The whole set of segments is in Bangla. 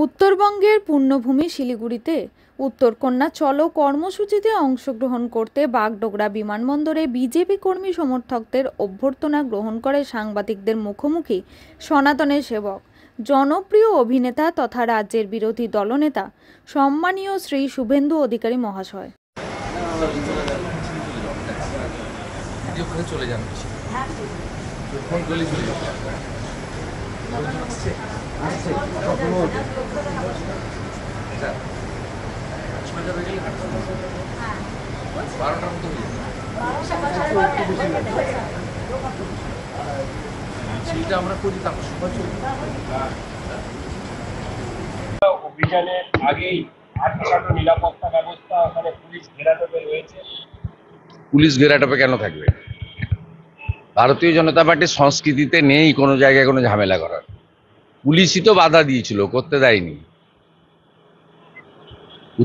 উত্তরবঙ্গের পূর্ণভূমি শিলিগুড়িতে উত্তরকন্যা চলো কর্মসূচিতে অংশগ্রহণ করতে বাগডোগরা বিমানবন্দরে বিজেপি কর্মী সমর্থকদের অভ্যর্থনা গ্রহণ করে সাংবাদিকদের মুখোমুখি সনাতনের সেবক, জনপ্রিয় অভিনেতা তথা রাজ্যের বিরোধী দলনেতা সম্মানীয় শ্রী শুভেন্দু অধিকারী মহাশয়। অভিযানের আগেই আটকানো নিরাপত্তা ব্যবস্থা ওখানে পুলিশ ঘেরাটোপে রয়েছে। পুলিশ ঘেরাটোপে কেন থাকবে? ভারতীয় জনতা পার্টির সংস্কৃতিতে নেই কোনো জায়গায় কোনো ঝামেলা করার। পুলিশই তো বাধা দিয়েছিল, করতে দেয়নি।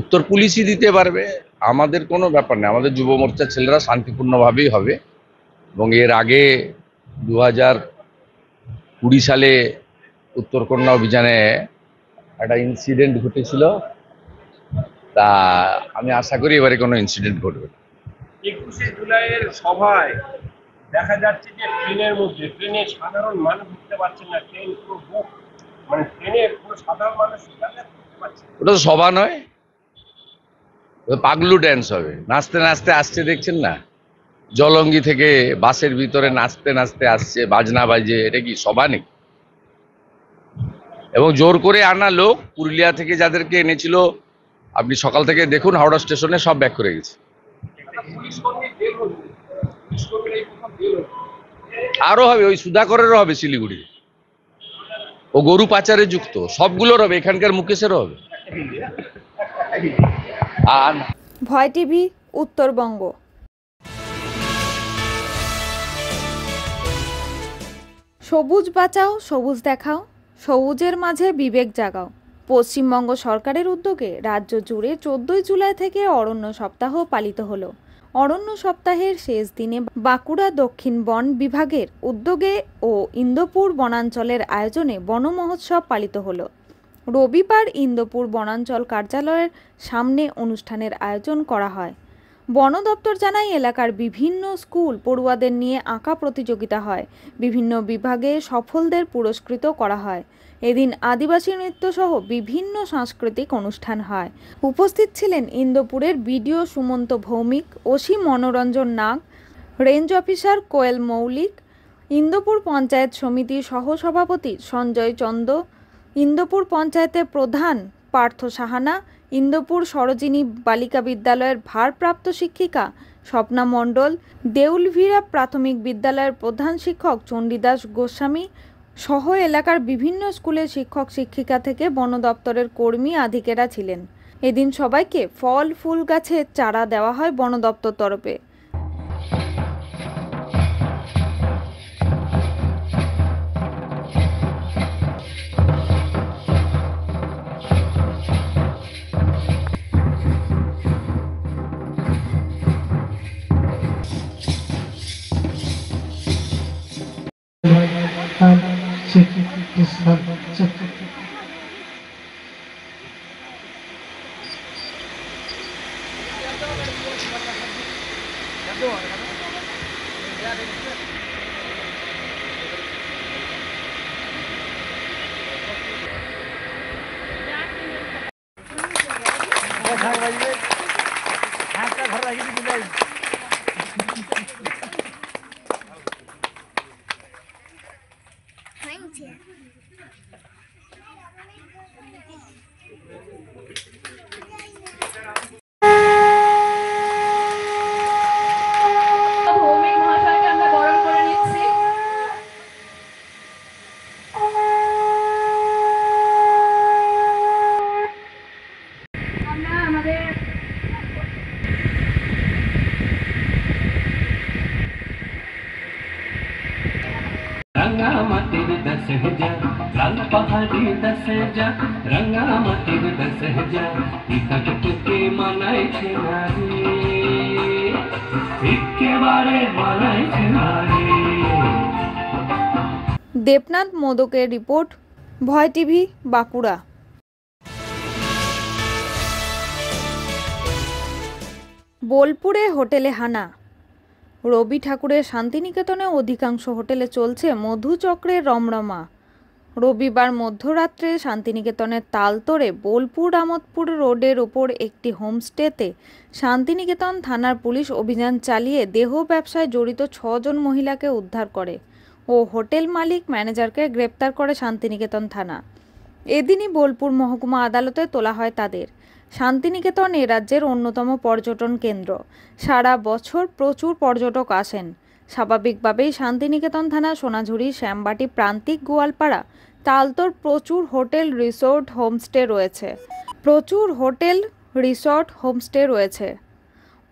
উত্তর পুলিশই দিতে পারবে, আমাদের কোনো ব্যাপার নেই। আমাদের যুব মোর্চার ছেলেরা শান্তিপূর্ণভাবেই হবে। এবং এর আগে 2020 সালে উত্তরকন্যা অভিযানে একটা ইনসিডেন্ট ঘটেছিল, তা আমি আশা করি এবারে কোনো ইনসিডেন্ট ঘটবে না। 21শে জুলাইয়ের সভায় দেখা যাচ্ছে যে ট্রেনে সাধারণ মানুষ উঠতে পারছেন না, ট্রেন পুরো বুক, মানে ট্রেনে পুরো সাধারণ মানুষ উঠতে পারছে। ওটা তো সভা নয়, পাগলু ড্যান্স হবে। নাচতে নাচতে আসছে, দেখছেন না? জলঙ্গি থেকে বাসের ভিতরে নাচতে নাচতে আসছে, বাজনা বাজে। এটা কি সভা নাকি? এবং জোর করে আনা লোক, পুরুলিয়া থেকে যাদেরকে এনেছিল, আপনি সকাল থেকে দেখুন হাওড়া স্টেশনে সব ব্যাক করে গেছে। আরো হবে, ওই সুধাকরেরও হবে শিলিগুড়ি, ও গরু পাচারে যুক্ত, সবগুলোর হবে, এখানকার মুকেশেরও হবে। ভয় টিভি, উত্তরবঙ্গ। সবুজ বাঁচাও, সবুজ দেখাও, সবুজের মাঝে বিবেক জাগাও। পশ্চিমবঙ্গ সরকারের উদ্যোগে রাজ্য জুড়ে 14 জুলাই থেকে অরণ্য সপ্তাহ পালিত হলো। অরণ্য সপ্তাহের শেষ দিনে বাঁকুড়া দক্ষিণ বন বিভাগের উদ্যোগে ও ইন্দোপুর বনাঞ্চলের আয়োজনে বন মহোৎসব পালিত হলো। রবিবার ইন্দোপুর বনাঞ্চল কার্যালয়ের সামনে অনুষ্ঠানের আয়োজন করা হয়। বন দপ্তর জানায়, এলাকার বিভিন্ন স্কুল পড়ুয়াদের নিয়ে আঁকা প্রতিযোগিতা হয়। বিভিন্ন বিভাগে সফলদের পুরস্কৃত করা হয়। এদিন আদিবাসী নৃত্য সহ বিভিন্ন সাংস্কৃতিক অনুষ্ঠান হয়। উপস্থিত ছিলেন ইন্দোপুরের বিডিও সুমন্ত ভৌমিক, ওসি মনোরঞ্জন নাগ, রেঞ্জ অফিসার কোয়েল মৌলিক, ইন্দোপুর পঞ্চায়েত সমিতির সহসভাপতি সঞ্জয় চন্দ, ইন্দোপুর পঞ্চায়েতের প্রধান পার্থ সাহানা, ইন্দোপুর সরোজিনী বালিকা বিদ্যালয়ের ভারপ্রাপ্ত শিক্ষিকা স্বপ্না মণ্ডল, দেউলভিরা প্রাথমিক বিদ্যালয়ের প্রধান শিক্ষক চণ্ডীদাস গোস্বামী সহ এলাকার বিভিন্ন স্কুলের শিক্ষক শিক্ষিকা থেকে বন দপ্তরের কর্মী আধিকেরা ছিলেন। এদিন সবাইকে ফল ফুল গাছের চারা দেওয়া হয় বন দপ্তর তরফে। रंगामतिर दस हजार रंग पहाड़ी 10,000 रंगामतिर 10,000 के मनाई छे नारी एकेबारे मनाई छे नारी। দেবনাথ মোদকের রিপোর্ট, ভয় টিভি, বাঁকুড়া। বোলপুরে হোটেলে হানা। রবি ঠাকুরের শান্তিনিকেতনে অধিকাংশ হোটেলে চলছে মধুচক্রের রমরমা। রবিবার মধ্যরাত্রে শান্তিনিকেতনের তালতরে বোলপুর আমোদপুর রোডের ওপর একটি হোমস্টেতে শান্তিনিকেতন থানার পুলিশ অভিযান চালিয়ে দেহ ব্যবসায় জড়িত 6 জন মহিলাকে উদ্ধার করে ও হোটেল মালিক ম্যানেজারকে গ্রেপ্তার করে শান্তিনিকেতন থানা। এদিনই বোলপুর মহকুমা আদালতে তোলা হয় তাদের। শান্তিনিকেতন এ রাজ্যের অন্যতম পর্যটন কেন্দ্র। সারা বছর প্রচুর পর্যটক আসেন। স্বাভাবিকভাবেই শান্তিনিকেতন থানা সোনাঝুরি, শ্যামবাটি, প্রান্তিক, গোয়ালপাড়া, তালতর প্রচুর হোটেল, রিসর্ট, হোমস্টে রয়েছে।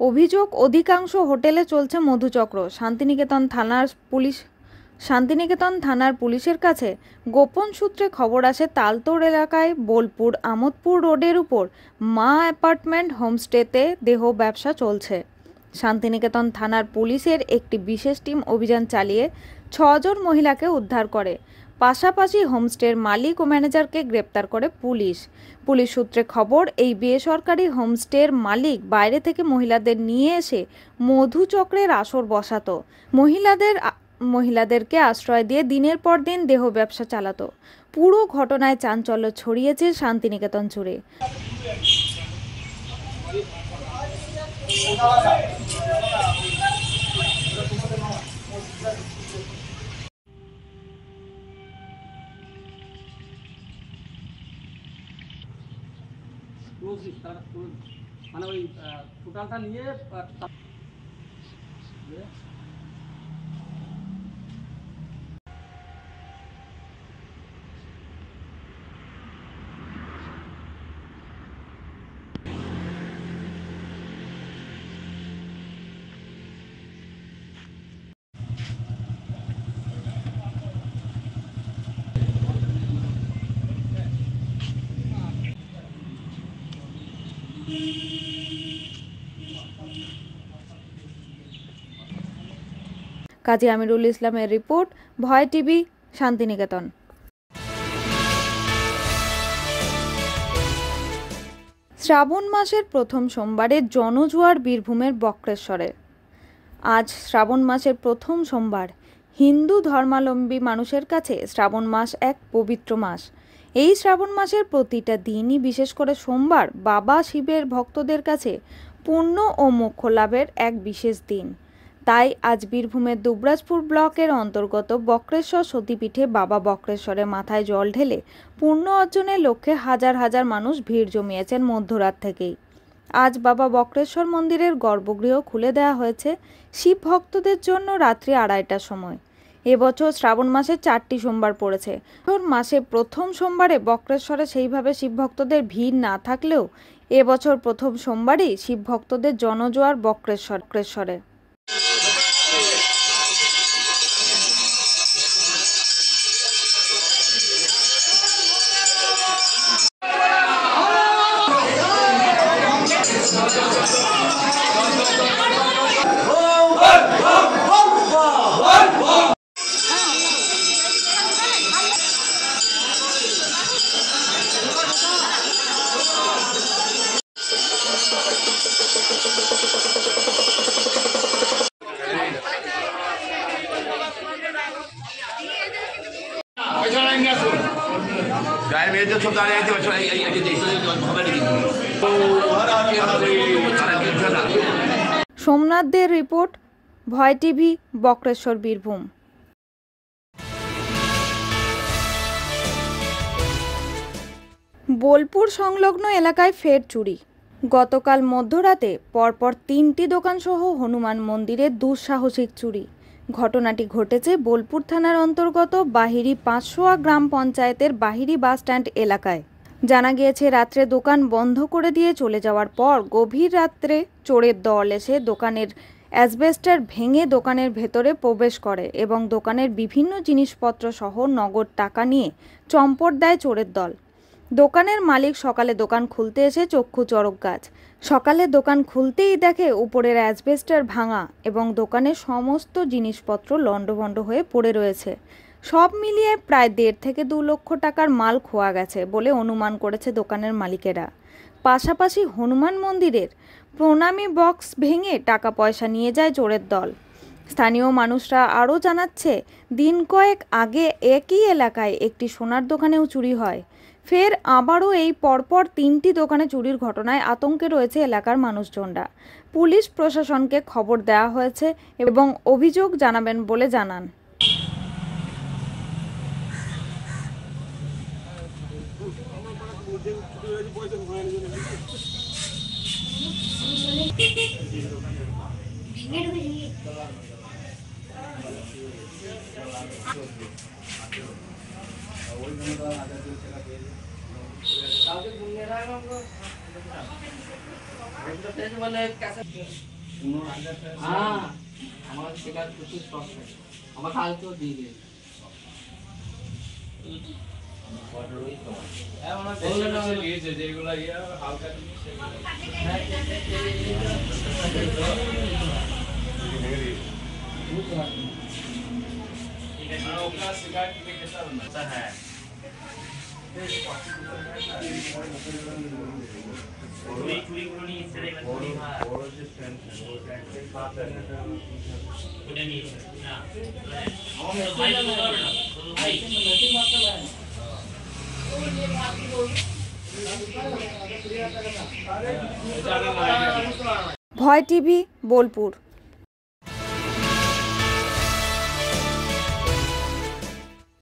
অভিযোগ, অধিকাংশ হোটেলে চলছে মধুচক্র। শান্তিনিকেতন থানার পুলিশের কাছে গোপন সূত্রে খবর আসে তালতর এলাকায় বোলপুর আমোদপুর রোডের উপর মা অ্যাপার্টমেন্ট হোমস্টেতে দেহ ব্যবসা চলছে। শান্তিনিকেতন থানার পুলিশের একটি বিশেষ টিম অভিযান চালিয়ে 6 জন মহিলাকে উদ্ধার করে। পাশাপাশি হোমস্টের মালিক ও ম্যানেজারকে গ্রেপ্তার করে পুলিশ। পুলিশ সূত্রে খবর, এই বেসরকারি হোমস্টের মালিক বাইরে থেকে মহিলাদের নিয়ে এসে মধুচক্রের আসর বসাতো। মহিলাদেরকে আশ্রয় দিয়ে দিনের পর দিন দেহ ব্যবসা চালাতো। পুরো ঘটনায় চাঞ্চল্য ছড়িয়েছে শান্তিনিকেতন জুড়ে। মানে ওই টোটালটা নিয়ে কাজী আমিরুল ইসলামের রিপোর্ট, ভয় টিভি, শান্তিনিকেতন। শ্রাবণ মাসের প্রথম সোমবারে জনজোয়ার বীরভূমের বক্রেশ্বরে। আজ শ্রাবণ মাসের প্রথম সোমবার। হিন্দু ধর্মাবলম্বী মানুষের কাছে শ্রাবণ মাস এক পবিত্র মাস। এই শ্রাবণ মাসের প্রতিটা দিনই, বিশেষ করে সোমবার, বাবা শিবের ভক্তদের কাছে পুণ্য ও মোক্ষ লাভের এক বিশেষ দিন। তাই আজ বীরভূমের দুবরাজপুর ব্লকের অন্তর্গত বক্রেশ্বর সতীপীঠে বাবা বক্রেশ্বরের মাথায় জল ঢেলে পুণ্য অর্জনের লক্ষ্যে হাজার হাজার মানুষ ভিড় জমিয়েছেন মধ্যরাত থেকেই। আজ বাবা বক্রেশ্বর মন্দিরের গর্ভগৃহ খুলে দেওয়া হয়েছে শিব ভক্তদের জন্য রাত্রি 2:30টার সময়। এবছর শ্রাবণ মাসে 4টি সোমবার পড়েছে। মাসে প্রথম সোমবারে বক্রেশ্বরে সেইভাবে শিব ভক্তদের ভিড় না থাকলেও এবছর প্রথম সোমবারই শিব ভক্তদের জনজোয়ার বক্রেশ্বরে। সোমনাথ দের রিপোর্ট, ভয় টিভি, বক্রেশ্বর, বীরভূম। বোলপুর সংলগ্ন এলাকায় ফের চুরি। গতকাল মধ্যরাতে পরপর 3টি দোকানসহ হনুমান মন্দিরে দুঃসাহসিক চুরি। ঘটনাটি ঘটেছে বোলপুর থানার অন্তর্গত বাহিরি 500 গ্রাম পঞ্চায়েতের বাহিরি বাস স্ট্যান্ড এলাকায়। জানা গিয়েছে, রাত্রে দোকান বন্ধ করে দিয়ে চলে যাওয়ার পর গভীর রাত্রে চোরের দল এসে দোকানের অ্যাসবেস্টার ভেঙে দোকানের ভেতরে প্রবেশ করে এবং দোকানের বিভিন্ন জিনিসপত্র সহ নগদ টাকা নিয়ে চম্পট দেয় চোরের দল। দোকানের মালিক সকালে দোকান খুলতে এসে চক্ষু চড়ক গাছ। সকালে দোকান খুলতেই দেখে উপরের অ্যাসবেস্টার ভাঙা এবং দোকানের সমস্ত জিনিসপত্র লণ্ডভণ্ড হয়ে পড়ে রয়েছে। সব মিলিয়ে প্রায় 1.5 থেকে 2 লক্ষ টাকার মাল খোয়া গেছে বলে অনুমান করেছে দোকানের মালিকেরা। পাশাপাশি হনুমান মন্দিরের প্রণামী বক্স ভেঙে টাকা পয়সা নিয়ে যায় চোরের দল। স্থানীয় মানুষরা আরও জানাচ্ছে, দিন কয়েক আগে একই এলাকায় একটি সোনার দোকানেও চুরি হয়। ফের আবারও এই পরপর 3টি দোকানে চুরির ঘটনায় আতঙ্কে রয়েছে এলাকার মানুষজনরা। পুলিশ প্রশাসনকে খবর দেওয়া হয়েছে এবং অভিযোগ জানাবেন বলে জানান। আমার সেটা প্রচুর স্টক থাকে, আমার কালকেও দিয়ে দিয়েছে। ভয় টিভি, বোলপুর।